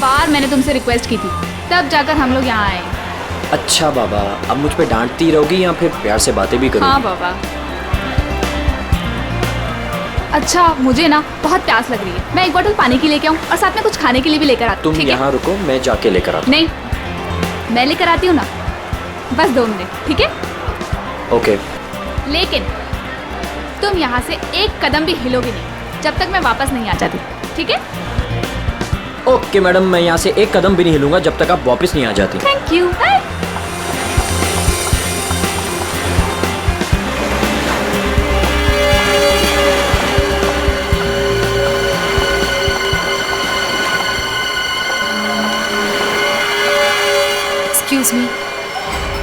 बार मैंने तुमसे रिक्वेस्ट की थी, तब जाकर हम लोग यहाँ आए। अच्छा बाबा, अब मुझ पे डांटती रहोगी या फिर प्यार से बातें भी करोगी? हाँ बाबा। अच्छा, मुझे ना बहुत प्यास लग रही है, मैं एक बोतल पानी की लेके आऊँ और साथ में कुछ खाने के लिए भी लेकर आती हूँ। तुम यहाँ रुको, मैं जाके लेकर आता हूँ। नहीं, मैं लेकर आती हूँ ना, बस 2 मिनट, ठीक है? ओके। लेकिन तुम यहाँ से एक कदम भी हिलोगे नहीं जब तक मैं वापस नहीं आ जाती, ठीक है? ओके मैडम, मैं यहाँ से एक कदम भी नहीं हिलूंगा जब तक आप वापस नहीं आ जाती। Thank you. Excuse me,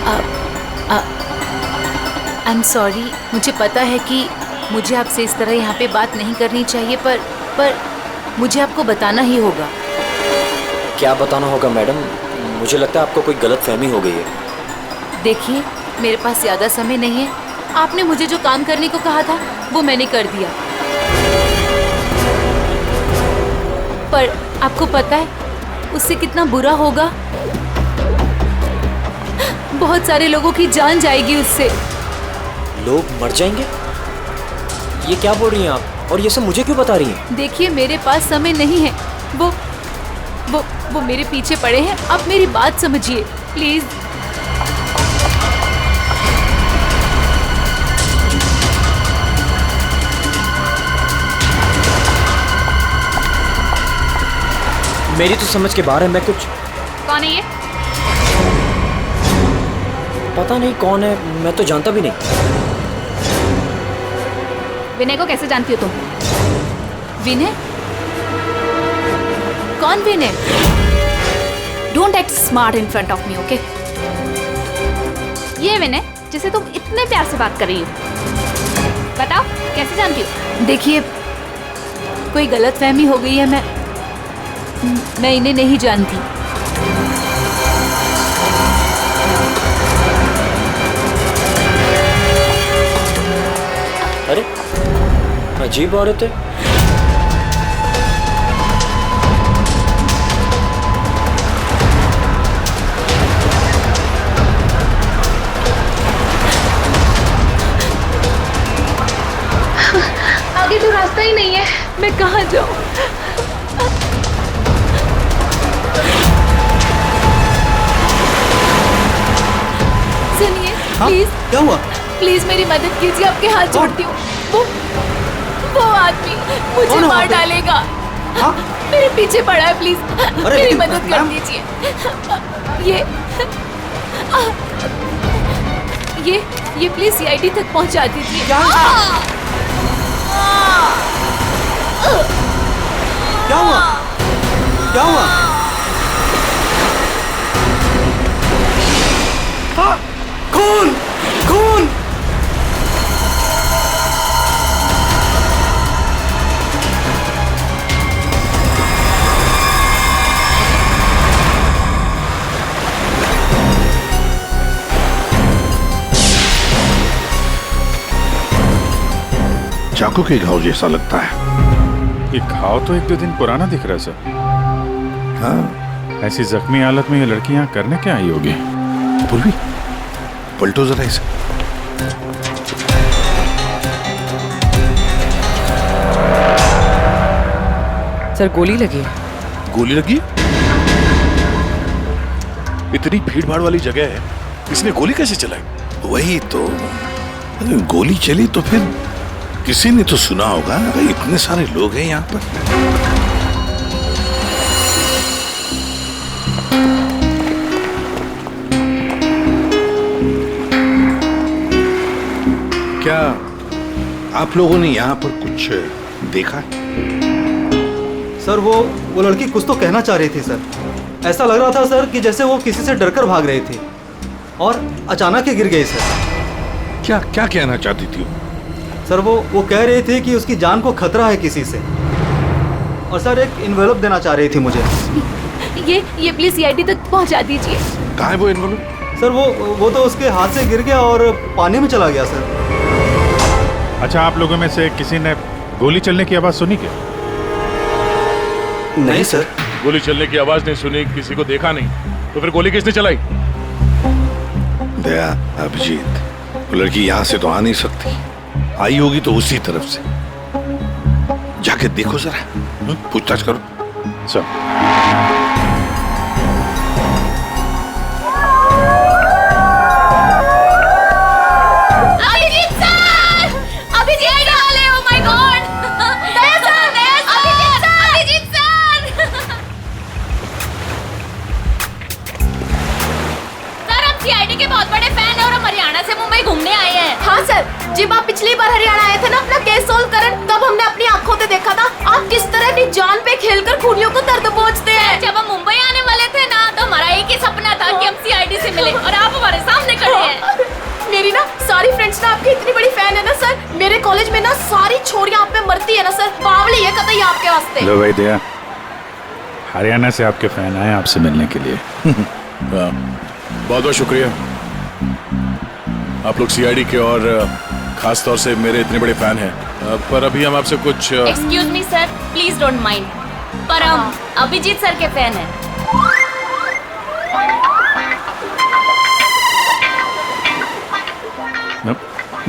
I am sorry. मुझे पता है कि मुझे आपसे इस तरह यहाँ पे बात नहीं करनी चाहिए, पर मुझे आपको बताना ही होगा। क्या बताना होगा मैडम? मुझे लगता है आपको कोई गलतफहमी हो गई है। देखिए, मेरे पास ज़्यादा समय नहीं है। आपने मुझे जो काम करने को कहा था वो मैंने कर दिया, पर आपको पता है उससे कितना बुरा होगा? बहुत सारे लोगों की जान जाएगी उससे। लोग मर जाएंगे? ये क्या बोल रही हैं आप? और ये सब मुझे क्यों बता रही हैं? देखिए, मेरे पास समय नहीं है। वो मेरे पीछे पड़े हैं। आप मेरी बात समझिए प्लीज। मेरी तो समझ के बाहर है। मैं कुछ... कौन है ये? पता नहीं कौन है, मैं तो जानता भी नहीं। विनय को कैसे जानती हो तुम? विनय? कौन Vinay? Don't act smart in front of me, okay? ये विनय जिसे तुम इतने प्यार से बात कर रही हो, बताओ कैसे जानती हो? देखिए, कोई गलतफहमी हो गई है। मैं इन्हें नहीं जानती। अरे, अजीब औरत है। आगे तो रास्ता ही नहीं है, मैं कहाँ जाऊँ? सुनिए, प्लीज। क्या हुआ? प्लीज मेरी मदद कीजिए, आपके हाथ जोड़ती हूँ। वो आदमी मुझे मार डालेगा। हाँ? मेरे पीछे पड़ा है, प्लीज मेरी लेकिन मदद कर दीजिए। ये प्लीज सीआईडी तक पहुंचा दीजिए। क्या हुआ? क्या हुआ? हाँ, खून! खून! चाकू के घाव जैसा लगता है। ये घाव तो 1-2 दिन पुराना दिख रहा है सर। हाँ, ऐसी जख्मी हालत में ये लड़की यहाँ करने क्या आई होगी? पूर्वी, पलटो जरा इसे। सर, गोली लगी। गोली लगी? इतनी भीड़ भाड़ वाली जगह है, इसने गोली कैसे चलाई? वही तो, अगर गोली चली तो फिर किसी ने तो सुना होगा। अरे इतने सारे लोग हैं यहाँ पर। क्या आप लोगों ने यहाँ पर कुछ देखा? सर, वो लड़की कुछ तो कहना चाह रही थी सर। ऐसा लग रहा था सर कि जैसे वो किसी से डरकर भाग रही थी और अचानक ही गिर गई सर। क्या क्या कहना चाहती थी सर, वो कह रही थी कि उसकी जान को खतरा है किसी से, और सर एक इन्वेलप देना चाह रही थी मुझे। ये प्लीज सीआईडी तक पहुंचा दीजिए। कहाँ है वो इन्वेलप? सर, वो तो उसके हाथ से गिर गया और पानी में चला गया सर। अच्छा, आप लोगों में से किसी ने गोली चलने की आवाज सुनी क्या? नहीं सर। गोली चलने की आवाज नहीं सुनी, किसी को देखा नहीं, तो फिर गोली किसने चलाई? दया, अभिजीत, वो लड़की यहाँ से तो आ नहीं सकती, आई होगी तो उसी तरफ से। जाके देखो जरा, पूछताछ करो। अभिजीत सर! अभिजीत वाले, oh my God! Daya sir! Abhijeet sir! Abhijeet sir! Sir, हम सीआईडी के बहुत बड़े फैन हैं और हम हरियाणा से मुंबई घूमने आए हैं। हाँ सर, जब आप पिछली बार हरियाणा आए थे ना अपना केस सोल्व करने, तब हमने अपनी आंखों से देखा था आप किस तरह अपनी जान पे खेलकर खूनियों को दर्द पहुंचते हैं। जब हम मुंबई आने वाले थे ना, तो हमारा एक ही सपना था कि हम सीआईडी से मिले, और आप हमारे सामने खड़े हैं। मेरी ना सारी फ्रेंड्स ना आपकी इतनी बड़ी फैन है ना सर, मेरे कॉलेज में ना सारी छोरियां आप पे मरती है ना सर, बावली है कतई आपके वास्ते। लो भाई दया, हरियाणा से आपके फैन आए आपसे मिलने के लिए। बहुत बहुत शुक्रिया, आप लोग सीआईडी के और खास तौर से मेरे इतने बड़े फैन हैं। पर अभी हम आपसे कुछ excuse me sir, please don't mind, पर हम अभिजीत सर के फैन हैं।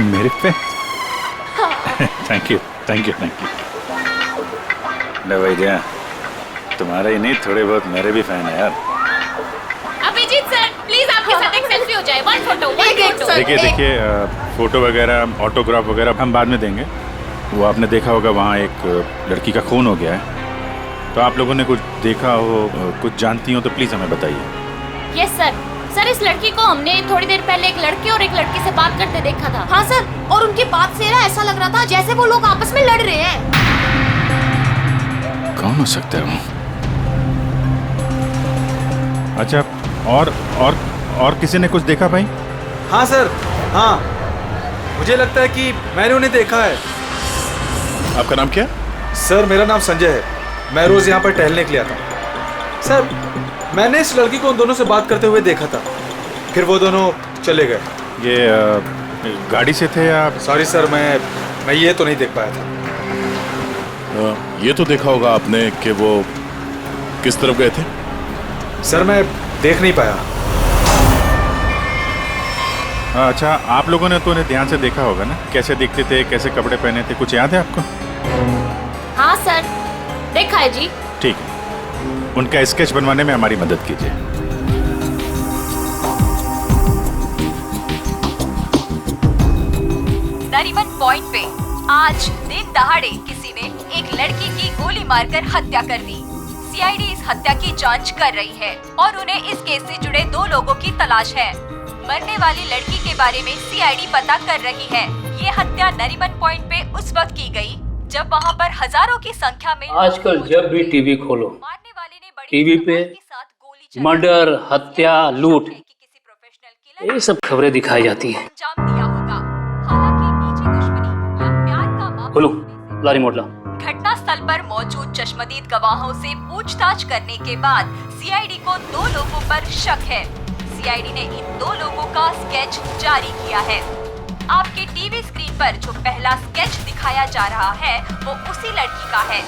मेरे fan? Thank you thank you thank you. लो भाई दया, तुम्हारे ही नहीं थोड़े बहुत मेरे भी फैन है यार। अभिजीत सर, प्लीज आपके साथ एक सेल्फी हो जाए, वन फोटो। देखिए फोटो वगैरह, ऑटोग्राफ वगैरह हम बाद में देंगे। वो आपने देखा होगा वहाँ एक लड़की का खून हो गया है, तो आप लोगों ने कुछ देखा हो, कुछ जानती हो तो प्लीज़ हमें बताइए। Yes sir. सर, इस लड़की को हमने थोड़ी देर पहले एक लड़के और एक लड़की से बात करते देखा था। हाँ सर, और उनकी बात से ना ऐसा लग रहा था जैसे वो लोग आपस में लड़ रहे हैं। कौन हो सकता है वो? अच्छा, और किसी ने कुछ देखा भाई? हाँ सर, हाँ, मुझे लगता है कि मैंने उन्हें देखा है। आपका नाम क्या? सर मेरा नाम संजय है, मैं रोज यहाँ पर टहलने के लिए आता हूँ। सर मैंने इस लड़की को उन दोनों से बात करते हुए देखा था, फिर वो दोनों चले गए। ये गाड़ी से थे या? सॉरी सर, मैं ये तो नहीं देख पाया था। ये तो देखा होगा आपने कि वो किस तरफ गए थे? सर मैं देख नहीं पाया। अच्छा, आप लोगों ने तो उन्हें ध्यान से देखा होगा ना, कैसे दिखते थे, कैसे कपड़े पहने थे, कुछ याद है आपको? हाँ सर, देखा है जी। ठीक है, उनका स्केच बनवाने में हमारी मदद कीजिए। नरीमन पॉइंट पे आज दिन दहाड़े किसी ने एक लड़की की गोली मारकर हत्या कर दी। सीआईडी इस हत्या की जांच कर रही है और उन्हें इस केस से जुड़े 2 लोगों की तलाश है। मरने वाली लड़की के बारे में सीआईडी पता कर रही है। ये हत्या नरीमन पॉइंट पे उस वक्त की गई जब वहाँ पर हजारों की संख्या में आजकल जब भी टीवी खोलो, मारने वाले ने बड़ी टीवी पे मर्डर, हत्या, लूट, ये सब खबरें दिखाई जाती हैं। अंजाम दिया होगा। हालांकि निजी दुश्मनी या प्यार का मामला खोलो, लारी मोटला। घटना स्थल पर मौजूद चश्मदीद गवाहों से पूछताछ करने के बाद सीआईडी को 2 लोगों पर शक है। सीआईडी ने इन 2 लोगों का स्केच जारी किया है। आपके टीवी स्क्रीन पर जो पहला स्केच दिखाया जा रहा है वो उसी लड़की का है।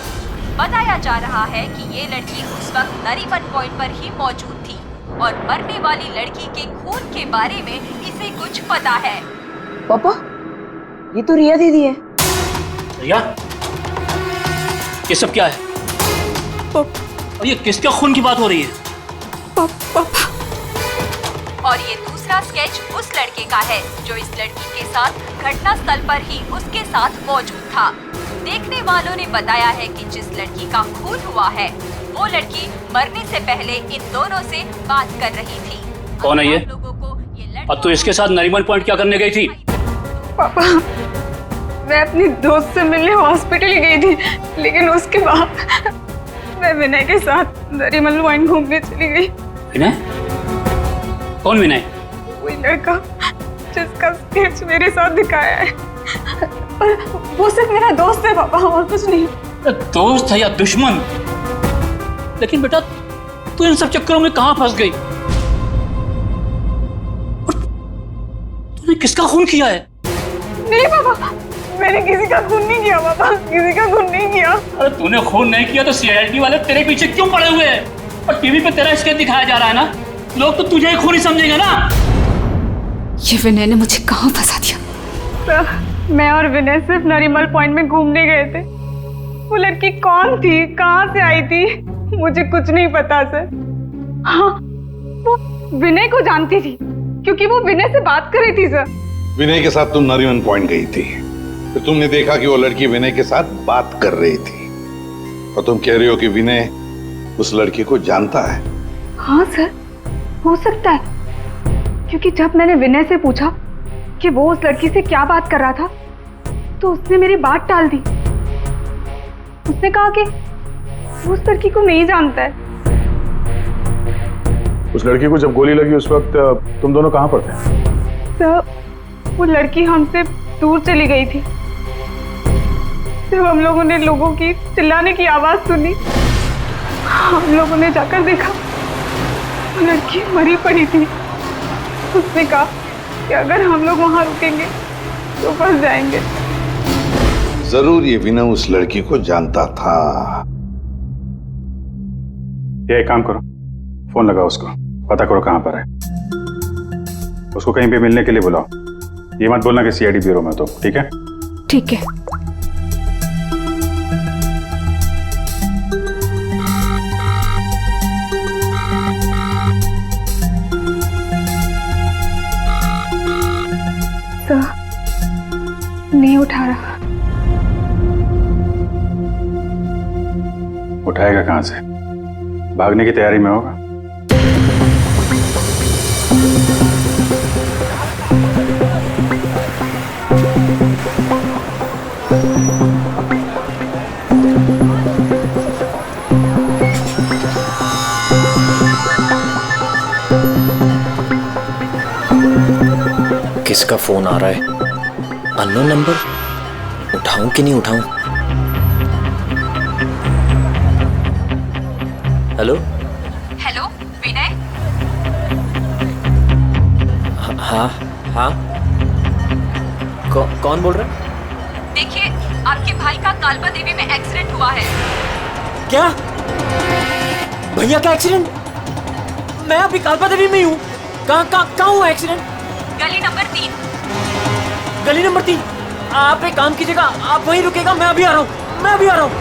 बताया जा रहा है कि ये लड़की उस वक्त नरीमन पॉइंट पर ही मौजूद थी और मरने वाली लड़की के खून के बारे में इसे कुछ पता है। पापा, ये तो रिया दीदी है। रिया, ये सब क्या है? और ये किसके खून की बात हो रही है? और ये दूसरा स्केच उस लड़के का है जो इस लड़की के साथ घटना स्थल पर ही उसके साथ मौजूद था। देखने वालों ने बताया है कि जिस लड़की का खून हुआ है वो लड़की मरने से पहले इन दोनों से बात कर रही थी। कौन है ये? लोगों को ये और तू इसके साथ नरीमन पॉइंट क्या करने गई थी? पापा, मैं अपनी दोस्त से मिलने हॉस्पिटल गई थी, लेकिन उसके बाद मैं विनय के साथ नरीमन पॉइंट घूमने चली गई। विनय? कौन विनय? वही लड़का जिसका स्केच मेरे साथ दिखाया है, और वो सिर्फ मेरा दोस्त है पापा, और कुछ नहीं। दोस्त है या दुश्मन? लेकिन बेटा, तू इन सब चक्करों में कहां फंस गई? तूने किसका खून किया है? नहीं पापा, मैंने किसी का खून नहीं किया पापा, किसी का खून नहीं किया। अरे तूने खून नहीं किया तो सीआईडी वाले तेरे पीछे क्यों पड़े हुए हैं? और टीवी पे तेरा स्केच दिखाया जा रहा है ना, लोग तो तुझे ही खूनी समझेंगे ना। ये विनय ने मुझे कहाँ फंसा दिया? सर, मैं और विनय सिर्फ नरीमल पॉइंट में घूमने गए थे। वो लड़की कौन थी, कहाँ से आई थी, मुझे कुछ नहीं पता सर। हाँ, वो विनय को जानती थी क्योंकि वो विनय से बात कर रही थी सर। विनय के साथ तुम नरीमन पॉइंट गई थी, फिर तुमने देखा कि वो लड़की विनय के साथ बात कर रही थी, और तुम कह रही हो कि विनय उस लड़की को जानता है। हाँ सर, हो सकता है, क्योंकि जब मैंने विनय से पूछा कि वो उस लड़की से क्या बात कर रहा था तो उसने मेरी बात टाल दी। उसने कहा कि वो उस लड़की को नहीं जानता है। उस लड़की को जब गोली लगी उस वक्त तुम दोनों कहाँ पर थे? सर, वो लड़की हमसे दूर चली गई थी। जब हम लोगों ने लोगों की चिल्लाने की आवाज सुनी, हम लोगों ने जाकर देखा वो लड़की मरी पड़ी थी। उसने कहा कि अगर हम लोग वहां रुकेंगे तो फंस जाएंगे। जरूर ये विनय उस लड़की को जानता था। ये एक काम करो, फोन लगाओ उसको, पता करो कहाँ पर है। उसको कहीं पे मिलने के लिए बुलाओ। ये मत बोलना कि सीआईडी ब्यूरो में तो, ठीक है? ठीक है। सर, नहीं उठा रहा। उठाएगा कहाँ से? भागने की तैयारी में होगा। किसका फोन आ रहा है? Unknown number? उठाऊं कि नहीं उठाऊं? हेलो? हेलो विनय। हाँ हाँ, कौन बोल रहा है? देखिए, आपके भाई का कालबा देवी में एक्सीडेंट हुआ है। क्या? भैया का एक्सीडेंट? मैं अभी कालबा देवी में ही हूँ। कहाँ हुआ एक्सीडेंट? गली नंबर 3। गली नंबर 3? आप एक काम कीजिएगा, आप वहीं रुकेगा, मैं अभी आ रहा हूँ, मैं अभी आ रहा हूँ।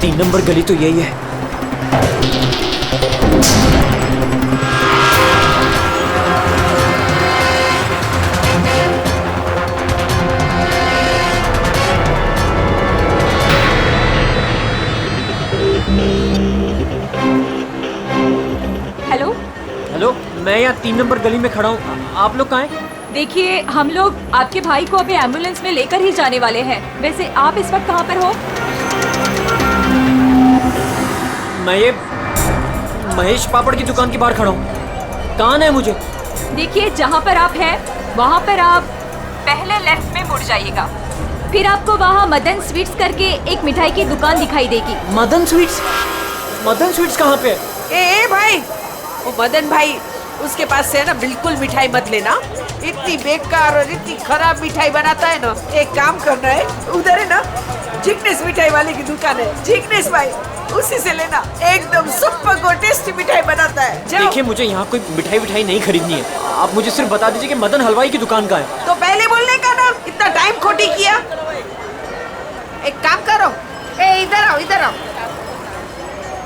तीन नंबर गली तो यही है। हेलो हेलो, मैं यहाँ 3 नंबर गली में खड़ा हूँ। आप लोग कहाँ हैं? देखिए, हम लोग आपके भाई को अभी एम्बुलेंस में लेकर ही जाने वाले हैं। वैसे आप इस वक्त कहाँ पर हो? मैं ये महेश पापड़ की दुकान के बाहर खड़ा हूँ। कहाँ है मुझे? देखिए, जहाँ पर आप हैं वहाँ पर आप पहले लेफ्ट में मुड़ जाइएगा, फिर आपको वहाँ मदन स्वीट्स करके एक मिठाई की दुकान दिखाई देगी। मदन स्वीट्स? मदन स्वीट्स कहाँ पे है? ए भाई, वो मदन भाई, उसके पास से है ना बिल्कुल मिठाई मत लेना। इतनी बेकार और इतनी खराब मिठाई बनाता है ना। एक काम करना है, उधर है ना जिग्नेश मिठाई वाले की दुकान है, जिग्नेश भाई, उसी से लेना। एकदम सुपर और टेस्टी मिठाई बनाता है। देखिए, मुझे यहाँ कोई मिठाई नहीं खरीदनी है। आप मुझे सिर्फ बता दीजिए कि मदन हलवाई की दुकान कहाँ है। तो पहले बोलने का ना, इतना टाइम खोटी किया। एक काम करो, इधर आओ, इधर आओ।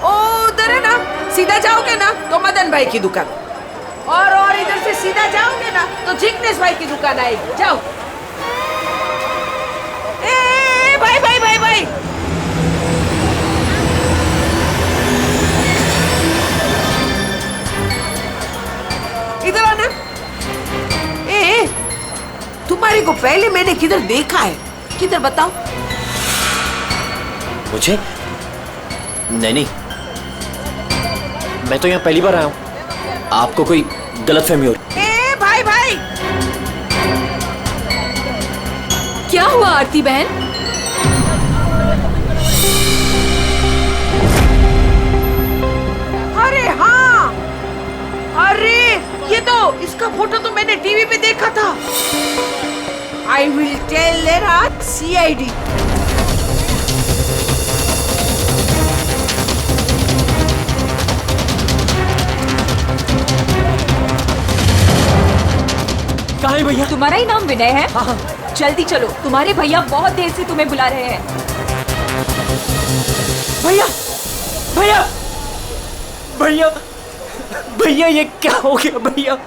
ओ उधर है ना, सीधा जाओगे ना तो मदन भाई की दुकान, और इधर से सीधा जाओगे ना तो जिग्नेश भाई की दुकान आएगी। जाओ। भाई भाई भाई भाई, इधर आना। तुम्हारे को पहले मैंने किधर देखा है? किधर बताओ मुझे? नहीं, मैं तो यहाँ पहली बार आया हूँ। आपको कोई गलतफहमी हो रही। ए भाई भाई, क्या हुआ आरती बहन? अरे हाँ, अरे ये तो, इसका फोटो तो मैंने टीवी पे देखा था। आई विल टेल देरा CID। कहाँ है भैया? तुम्हारा ही नाम विनय है? हाँ। जल्दी चलो, तुम्हारे भैया बहुत देर से तुम्हें बुला रहे हैं। भैया भैया भैया भैया, ये क्या हो गया भैया?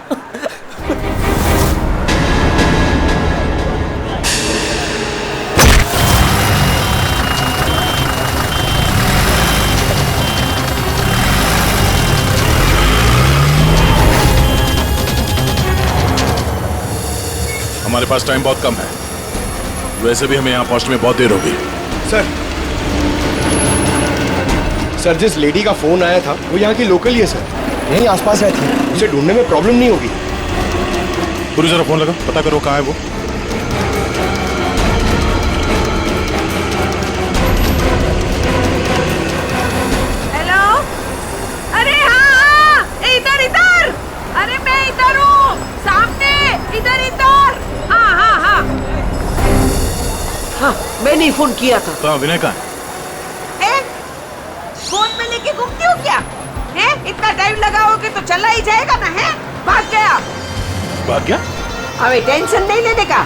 हमारे पास टाइम बहुत कम है, वैसे भी हमें यहाँ पहुँचने में बहुत देर होगी। सर, जिस लेडी का फोन आया था वो यहाँ की लोकल ही है सर, यहीं आसपास रहती है, उसे ढूंढने में प्रॉब्लम नहीं होगी। पूरी जरा फोन लगा, पता करो कहाँ है वो। हेलो, अरे हाँ, इधर इधर, अरे मैं इधर हूँ, सामने, इधर इधर। हाँ हाँ हाँ हाँ, मैंने ही फोन किया था। तो विनय कहाँ है? फोन में लेके घूमती हो क्या? है? इतना टाइम लगाओगे तो चला ही जाएगा ना, है? भाग गया। भाग गया? अबे टेंशन नहीं लेने का।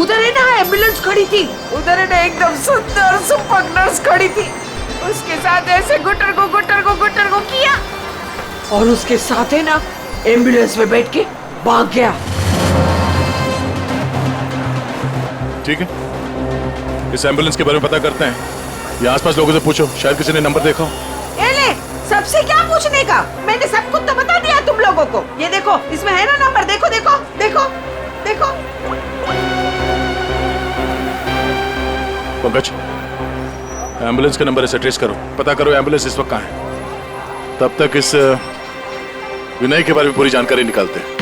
उधर है ना एम्बुलेंस खड़ी थी, उधर है ना एकदम सुंदर सुपर नर्स खड़ी थी, उसके साथ ऐसे गुटर को किया और उसके साथ है ना एम्बुलेंस में बैठ के भाग गया। ठीक है, इस एम्बुलेंस के बारे में पता करते हैं। ये आसपास लोगों से पूछो, शायद किसी ने नंबर देखा हो। ले, सबसे क्या पूछने का? मैंने सब कुछ तो बता दिया तुम लोगों को। ये देखो, इसमें है ना नंबर, देखो देखो देखो देखो। पंकज, एम्बुलेंस का नंबर इसे ट्रेस करो, पता करो एम्बुलेंस इस वक्त कहाँ है। तब तक इस विनय के बारे में पूरी जानकारी निकालते हैं।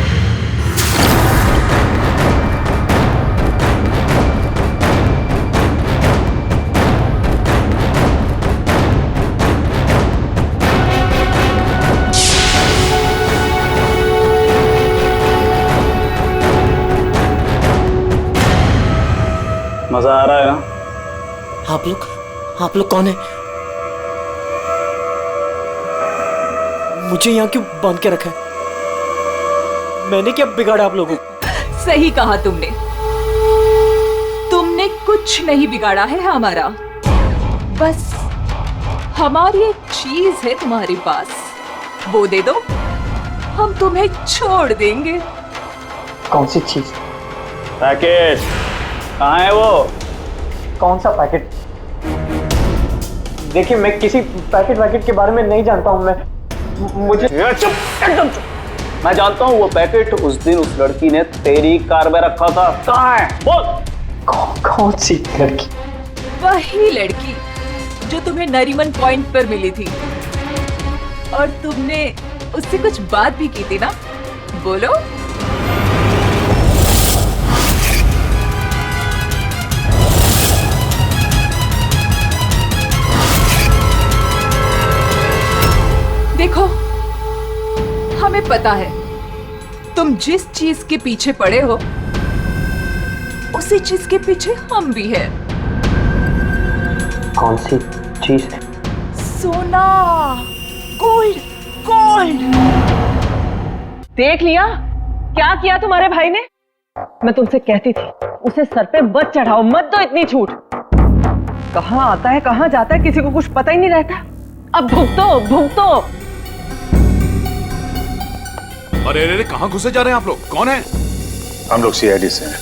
मजा आ रहा है ना? आप लोग कौन है? मुझे यहाँ क्यों बांध के रखा है? मैंने क्या बिगाड़ा आप लोगों को? सही कहा तुमने कुछ नहीं बिगाड़ा है हमारा। बस हमारी एक चीज है तुम्हारे पास, वो दे दो, हम तुम्हें छोड़ देंगे। कौन सी चीज? पैकेट कहाँ है वो? कौन सा पैकेट? देखिए, मैं किसी पैकेट के बारे में नहीं जानता हूँ। मुझे चुप, एकदम चुप। मैं जानता हूँ वो पैकेट उस दिन उस लड़की ने तेरी कार में रखा था। कहाँ है बोल? कौन सी लड़की? वही लड़की जो तुम्हें नरीमन पॉइंट पर मिली थी और तुमने उससे कुछ बात भी की थी ना, बोलो। देखो, हमें पता है तुम जिस चीज के पीछे पड़े हो उसी चीज के पीछे हम भी हैं। कौन सी चीज? सोना, गोल्ड, गोल्ड। देख लिया क्या किया तुम्हारे भाई ने? मैं तुमसे कहती थी उसे सर पे मत चढ़ाओ, मत दो इतनी छूट। कहाँ आता है कहाँ जाता है किसी को कुछ पता ही नहीं रहता। अब भुगतो भुगतो। अरे अरे कहाँ घुसे जा रहे हैं आप लोग? कौन है? हम लोग CID से हैं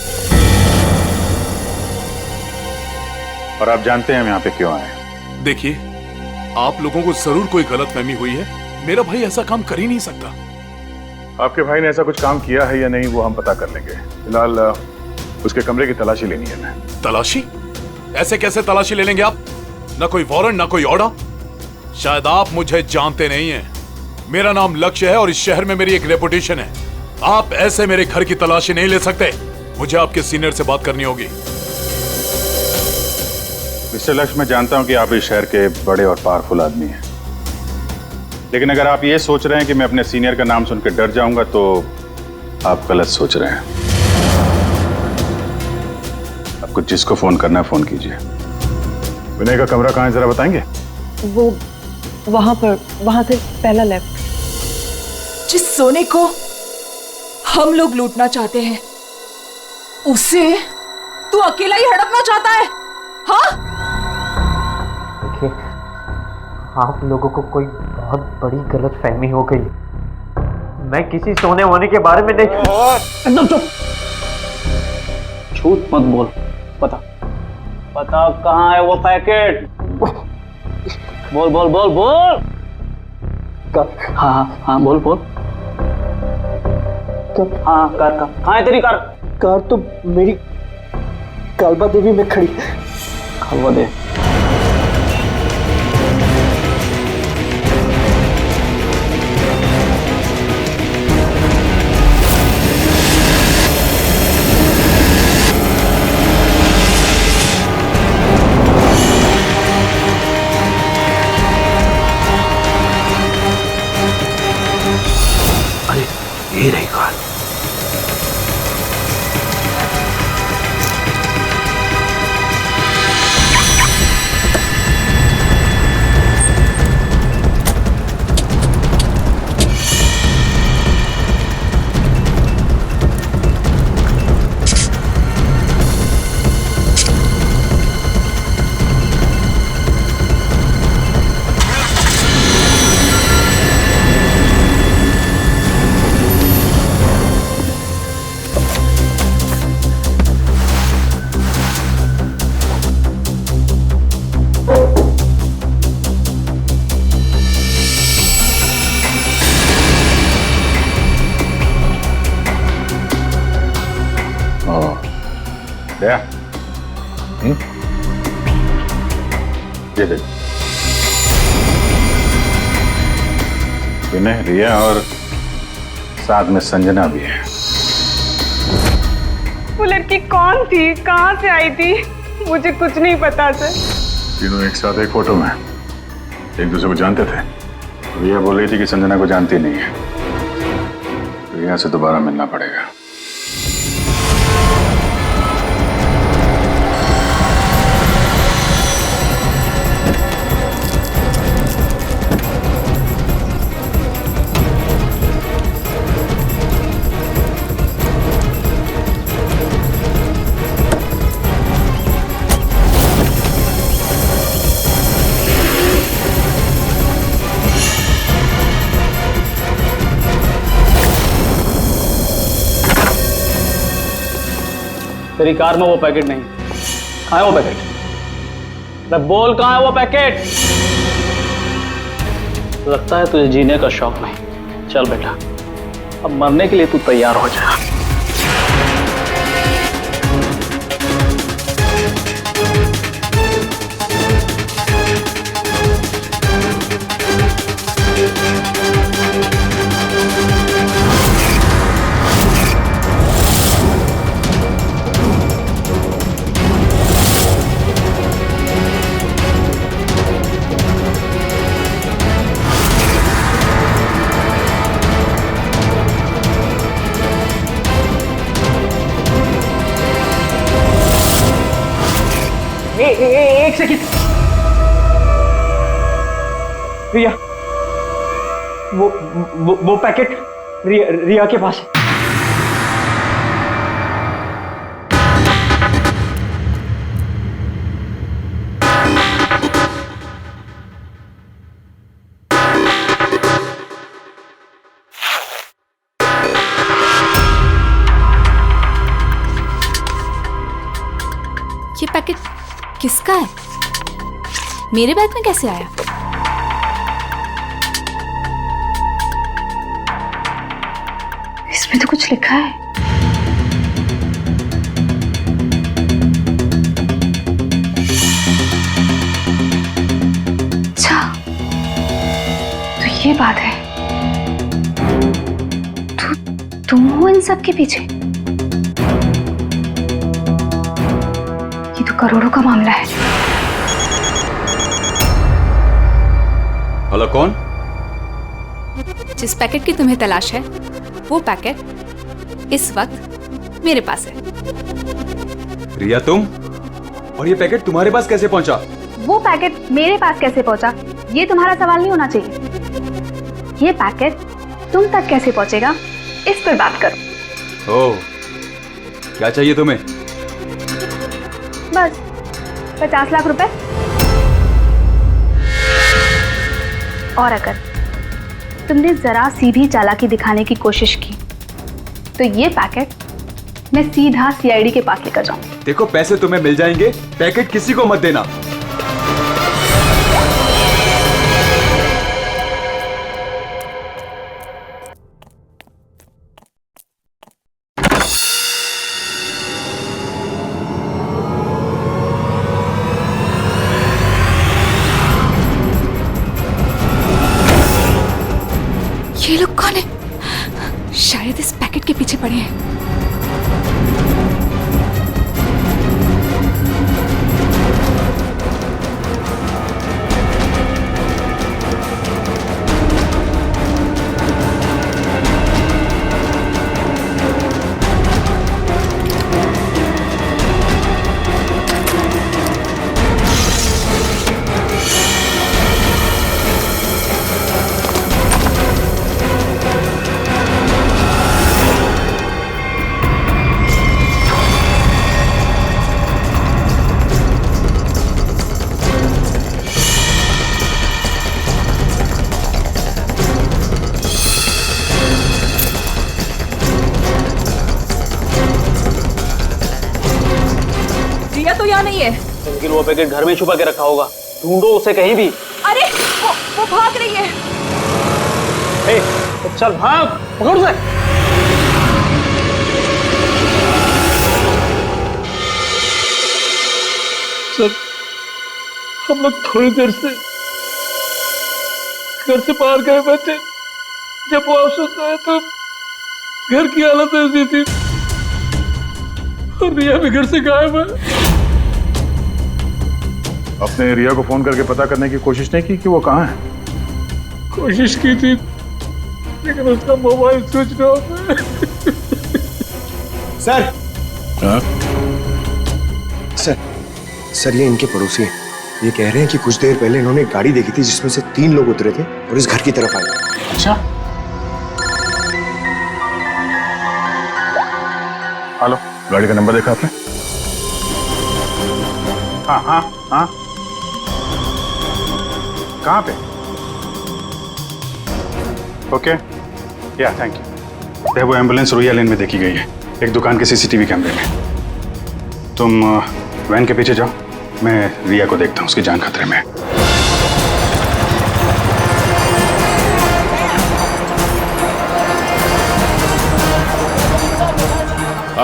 और आप जानते हैं हम यहाँ पे क्यों आए। देखिए, आप लोगों को जरूर कोई गलतफहमी हुई है। मेरा भाई ऐसा काम कर ही नहीं सकता। आपके भाई ने ऐसा कुछ काम किया है या नहीं वो हम पता कर लेंगे। फिलहाल उसके कमरे की तलाशी लेनी है। मैं तलाशी? ऐसे कैसे तलाशी ले लेंगे आप? ना कोई वारंट ना कोई ऑर्डर। शायद आप मुझे जानते नहीं हैं। मेरा नाम लक्ष्य है और इस शहर में मेरी एक रेपुटेशन है। आप ऐसे मेरे घर की तलाशी नहीं ले सकते। मुझे आपके सीनियर से बात करनी होगी। मिस्टर लक्ष्य, मैं जानता हूं कि आप इस शहर के बड़े और पावरफुल आदमी हैं, लेकिन अगर आप ये सोच रहे हैं कि मैं अपने सीनियर का नाम सुनकर डर जाऊंगा तो आप गलत सोच रहे हैं। आपको जिसको फोन करना है फोन कीजिए। विनय का कमरा कहाँ है जरा बताएंगे? वो वहां पर, वहां से पहला लेफ्ट। जिस सोने को हम लोग लूटना चाहते हैं उसे तू अकेला ही हड़पना चाहता है? हाँ? देखिए, आप लोगों को कोई बहुत बड़ी गलतफहमी हो गई। मैं किसी सोने वोने के बारे में नहीं। एकदम चुप, झूठ मत बोल। पता कहाँ है वो पैकेट? बोल बोल बोल बोल। हाँ बोल बोल। हाँ कार कहाँ है तेरी कार? कार तो मेरी कालबा देवी में खड़ी। कालबा देवी? ये रही कार। दया, ये देख, विनय, रिया और साथ में संजना भी है। वो लड़की कौन थी, कहाँ से आई थी? मुझे कुछ नहीं पता सर। तीनों एक साथ एक फोटो में एक दूसरे को जानते थे। रिया बोल रही थी कि संजना को जानती नहीं है। रिया से दोबारा मिलना पड़ेगा। तेरी कार में वो पैकेट नहीं। कहाँ है वो पैकेट? अरे बोल, कहाँ है वो पैकेट? लगता है तुझे जीने का शौक नहीं। चल बेटा, अब मरने के लिए तू तैयार हो जा। एक सेकंड, रिया, वो पैकेट रिया के पास है। ये पैकेट किसका है? मेरे बैग में कैसे आया? इसमें तो कुछ लिखा है। अच्छा, बात है, तुम हो इन सब के पीछे? ये तो करोड़ों का मामला है। हेलो, कौन? जिस पैकेट की तुम्हें तलाश है वो पैकेट इस वक्त मेरे पास है। रिया, तुम? और ये पैकेट तुम्हारे पास कैसे पहुंचा? वो पैकेट मेरे पास कैसे पहुंचा ये तुम्हारा सवाल नहीं होना चाहिए। ये पैकेट तुम तक कैसे पहुंचेगा इस पर बात करो। ओह, क्या चाहिए तुम्हें? बस 50 लाख रुपए। और अगर तुमने जरा सी भी चालाकी दिखाने की कोशिश की तो ये पैकेट मैं सीधा सीआईडी के पास लेकर जाऊं। देखो, पैसे तुम्हें मिल जाएंगे, पैकेट किसी को मत देना। ये लोग कौन है? शायद इस पैकेट के पीछे पड़े हैं। तो यहाँ नहीं है। लेकिन वो पैकेट घर में छुपा के रखा होगा, ढूंढो उसे कहीं भी। अरे वो भाग रही है। ए, तो चल भाग, पकड़ उसे। सर, हम लोग थोड़ी देर से घर से बाहर गए बैठे, जब वापस आए तो घर की हालत ऐसी थी और रिया भी घर से गायब है। आपने रिया को फोन करके पता करने की कोशिश नहीं की कि वो कहाँ है? कोशिश की थी लेकिन उसका मोबाइल स्विच ऑफ है। सर, सर ये इनके पड़ोसी हैं। ये कह रहे हैं कि कुछ देर पहले इन्होंने एक गाड़ी देखी थी जिसमें से 3 लोग उतरे थे और इस घर की तरफ आए। अच्छा, हेलो, गाड़ी का नंबर देखा आपने? हाँ हाँ हाँ, कहाँ पे? ओके, या थैंक यू। वो एम्बुलेंस रोया लेन में देखी गई है, एक दुकान के सीसीटीवी कैमरे में। तुम वैन के पीछे जाओ, मैं रिया को देखता हूँ, उसकी जान खतरे में है।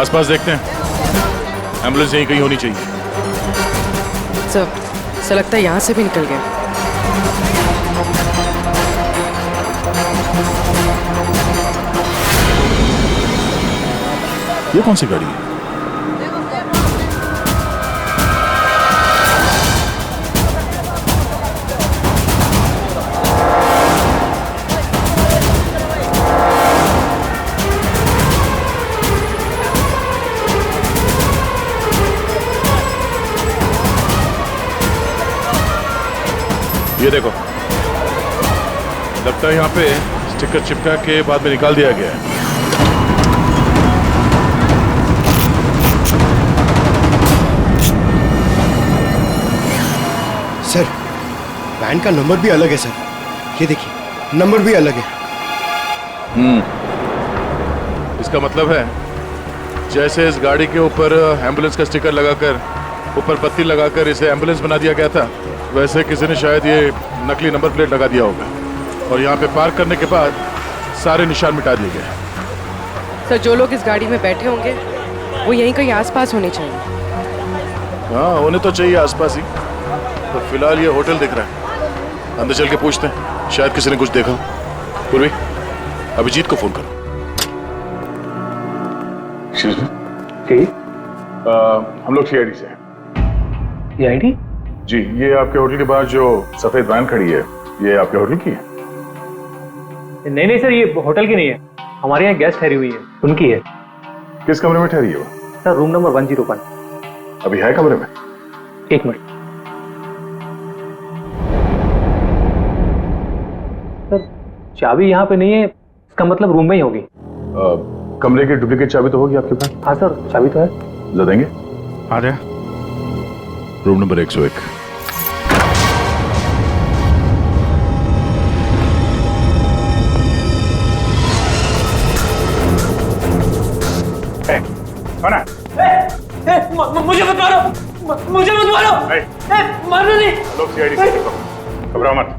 आसपास देखते हैं, एम्बुलेंस यहीं कहीं होनी चाहिए। सर लगता है यहाँ से भी निकल गया। ये कौन सी गाड़ी है? ये देखो, लगता है यहाँ पे स्टिकर चिपका के बाद में निकाल दिया गया है। सर, वैन का नंबर भी अलग है सर। ये देखिए, नंबर भी अलग है। इसका मतलब है जैसे इस गाड़ी के ऊपर एम्बुलेंस का स्टिकर लगाकर ऊपर पत्ती लगाकर इसे एम्बुलेंस बना दिया गया था, वैसे किसी ने शायद ये नकली नंबर प्लेट लगा दिया होगा और यहाँ पे पार्क करने के बाद सारे निशान मिटा दिए गए। सर, जो लोग इस गाड़ी में बैठे होंगे वो यहीं कहीं आसपास होने चाहिए। हाँ, होने तो चाहिए आसपास ही। तो फिलहाल ये होटल दिख रहा है, अंदर चल के पूछते हैं, शायद किसी ने कुछ देखा। पूर्वी, अभिजीत को फोन करो। हम लोग सीआईडी से हैं। सीआईडी? जी, ये आपके होटल के बाहर जो सफेद वैन खड़ी है, ये आपके होटल की है? नहीं नहीं सर, ये होटल की नहीं है, हमारे यहाँ गेस्ट ठहरी हुई है, उनकी है। किस कमरे में ठहरी है वो? Sir room number 101। अभी है कमरे में? एक मिनट सर, चाबी यहाँ पे नहीं है, इसका मतलब रूम में ही होगी। कमरे की डुप्लीकेट चाबी तो होगी आपके पास? हाँ सर, चाबी तो है। ला देंगे? आ जाए। Room number 101। कौन है? मुझे मत मारो, मुझे मत मारो, मारो नहीं। लोग सीआईडी से घबराओ मत।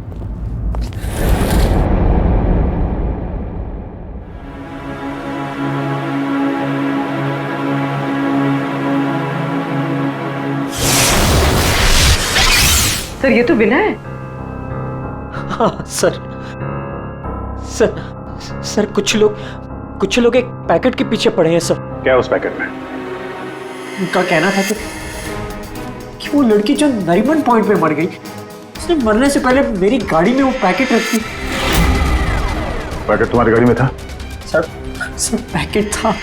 सर ये तो विनय है। हाँ सर, सर कुछ लोग एक पैकेट के पीछे पड़े हैं सर। क्या उस पैकेट में? उनका कहना था कि वो लड़की जो नरीमन पॉइंट पे मर गई, उसने मरने से पहले मेरी गाड़ी में वो पैकेट रखी। पैकेट तुम्हारी गाड़ी में था? सर पैकेट था।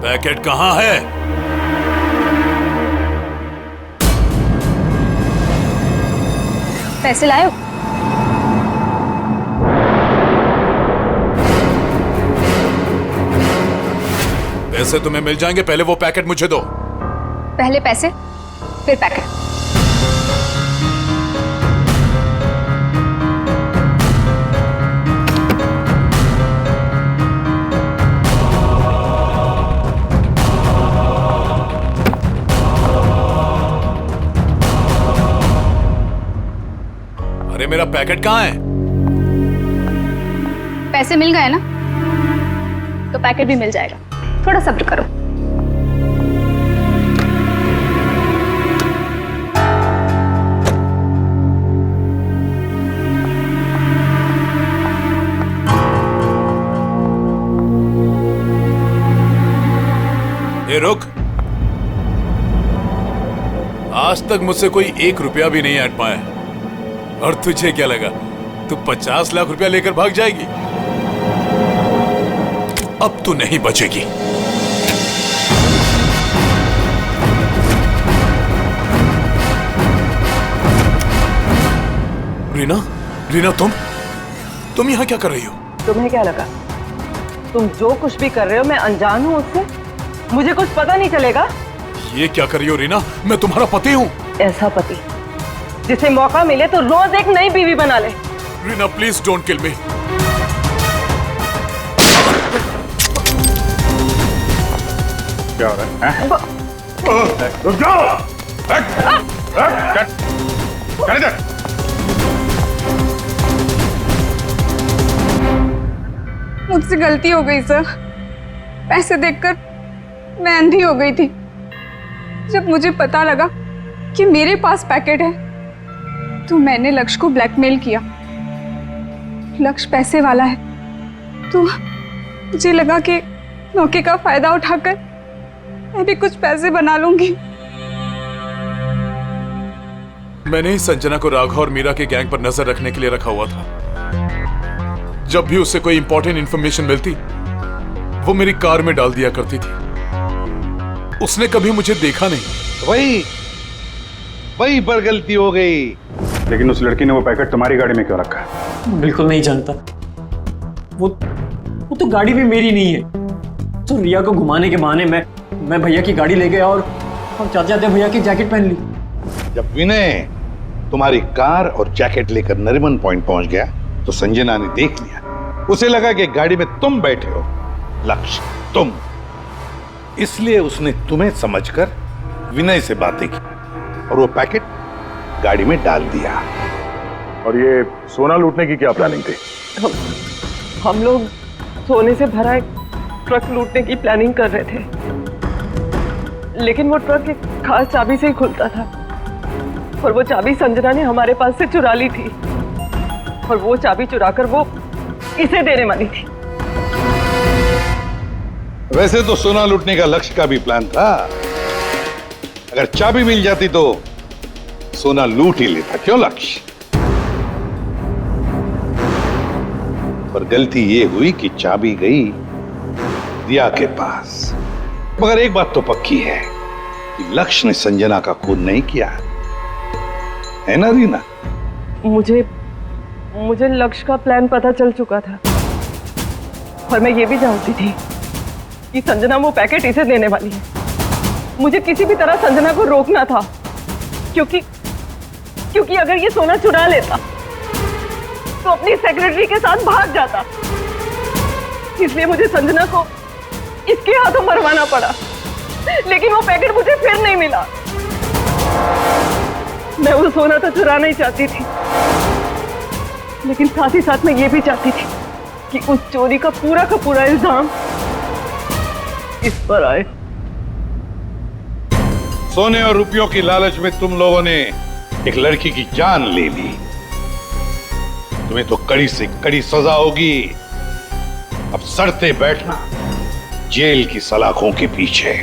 पैकेट कहां है? पैसे लाए हो? पैसे तुम्हें मिल जाएंगे, पहले वो पैकेट मुझे दो। पहले पैसे फिर पैकेट। अरे मेरा पैकेट कहां है? पैसे मिल गए ना, तो पैकेट भी मिल जाएगा। थोड़ा सब्र करो। ए रुक, आज तक मुझसे कोई 1 रुपया भी नहीं ऐंठ पाया, और तुझे क्या लगा तू 50 लाख रुपया लेकर भाग जाएगी? अब तू नहीं बचेगी। रीना तुम यहाँ क्या कर रही हो? तुम्हें क्या लगा तुम जो कुछ भी कर रहे हो मैं अनजान हूँ उससे? मुझे कुछ पता नहीं चलेगा? ये क्या कर रही हो रीना? मैं तुम्हारा पति हूँ। ऐसा पति जिसे मौका मिले तो रोज एक नई बीवी बना ले। रीना प्लीज डोंट किल मी। क्या हो रहा है? रुक जाओ! मुझसे गलती हो गई सर। पैसे देखकर मैं अंधी हो गई थी। जब मुझे पता लगा कि मेरे पास पैकेट है तो मैंने लक्ष्य को ब्लैकमेल किया। लक्ष्य पैसे वाला है तो मुझे लगा कि मौके का फायदा उठाकर मैं भी कुछ पैसे बना लूंगी। मैंने ही संजना को राघव और मीरा के गैंग पर नजर रखने के लिए रखा हुआ था। जब भी उसे कोई इंपॉर्टेंट इंफॉर्मेशन मिलती वो मेरी कार में डाल दिया करती थी। उसने कभी मुझे देखा नहीं। वही पर गलती हो गई। लेकिन उस लड़की ने वो पैकेट तुम्हारी गाड़ी में क्यों रखा है? बिल्कुल नहीं जानता। वो तो गाड़ी भी मेरी नहीं है। तो रिया को घुमाने के बहाने मैं भैया की गाड़ी ले गया और जाते जाते भैया की जैकेट पहन ली। जब विनय तुम्हारी कार और जैकेट लेकर नरीमन पॉइंट पहुंच गया तो संजना ने देख लिया। उसे लगा कि गाड़ी में तुम बैठे हो, लक्ष्य तुम, इसलिए उसने तुम्हें समझकर विनय से बातें की और वो पैकेट गाड़ी में डाल दिया। और ये सोना लूटने की क्या प्लानिंग थी? हम लोग सोने से भरा एक ट्रक लूटने की प्लानिंग कर रहे थे, लेकिन वो ट्रक एक खास चाबी से ही खुलता था और वो चाबी संजना ने हमारे पास से चुरा ली थी और वो चाबी चुराकर वो इसे देने वाली थी। वैसे तो सोना लूटने का लक्ष्य का भी प्लान था। अगर चाबी मिल जाती तो सोना लूट ही लेता, क्यों लक्ष्य? पर गलती ये हुई कि चाबी गई दिया के पास। मगर एक बात तो पक्की है कि लक्ष्य ने संजना का खून नहीं किया, है ना रीना? मुझे लक्ष्य का प्लान पता चल चुका था और मैं ये भी जानती थी कि संजना वो पैकेट इसे देने वाली है। मुझे किसी भी तरह संजना को रोकना था, क्योंकि अगर ये सोना चुरा लेता तो अपनी सेक्रेटरी के साथ भाग जाता। इसलिए मुझे संजना को इसके हाथों मरवाना पड़ा, लेकिन वो पैकेट मुझे फिर नहीं मिला। मैं वो सोना तो चुराना ही चाहती थी, लेकिन साथ ही साथ मैं ये भी चाहती थी कि उस चोरी का पूरा इल्जाम इस पर आए। सोने और रुपयों की लालच में तुम लोगों ने एक लड़की की जान ले ली। तुम्हें तो कड़ी से कड़ी सजा होगी। अब सड़ते बैठना जेल की सलाखों के पीछे।